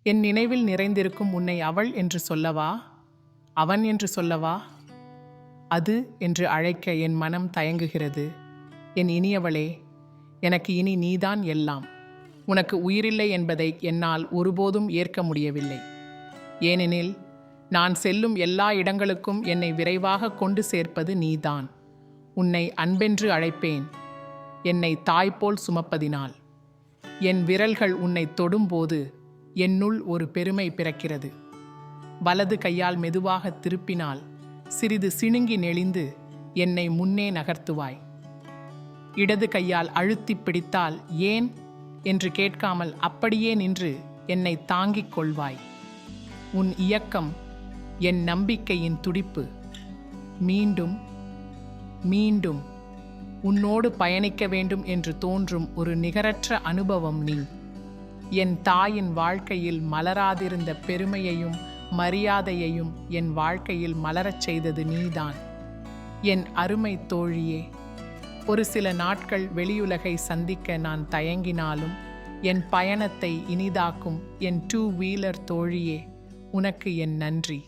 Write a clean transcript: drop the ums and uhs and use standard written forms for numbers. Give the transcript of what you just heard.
என் நினைவில் நிறைந்திருக்கும் உன்னை அவள் என்று சொல்லவா, அவன் என்று சொல்லவா, அது என்று அழைக்க என் மனம் தயங்குகிறது. என் இனியவளே, எனக்கு இனி நீதான் எல்லாம். உனக்கு உயிரில்லை என்பதை என்னால் ஒருபோதும் ஏற்க முடியவில்லை. ஏனெனில் நான் செல்லும் எல்லா இடங்களுக்கும் என்னை விரைவாக கொண்டு சேர்ப்பது நீதான். உன்னை அன்பென்று அழைப்பேன், என்னை தாய்போல் சுமப்பதினால். என் விரல்கள் உன்னை தொடும்போது என்னுள் ஒரு பெருமை பிறக்கிறது. வலது கையால் மெதுவாக திருப்பினால் சிறிது சிணுங்கி நெளிந்து என்னை முன்னே நகர்த்துவாய். இடது கையால் அழுத்தி பிடித்தால் ஏன் என்று கேட்காமல் அப்படியே நின்று என்னை தாங்கிக் கொள்வாய். உன் இயக்கம் என் நம்பிக்கையின் துடிப்பு. மீண்டும் மீண்டும் உன்னோடு பயணிக்க வேண்டும் என்று தோன்றும் ஒரு நிகரற்ற அனுபவம் நீ. என் தாயின் வாழ்க்கையில் மலராதிருந்த பெருமையையும் மரியாதையையும் என் வாழ்க்கையில் மலரச் செய்தது நீதான். என் அருமை தோழியே, ஒரு சில நாட்கள் வெளியுலகை சந்திக்க நான் தயங்கினாலும் என் பயணத்தை இனிதாக்கும் என் 2 வீலர் தோழியே, உனக்கு என் நன்றி.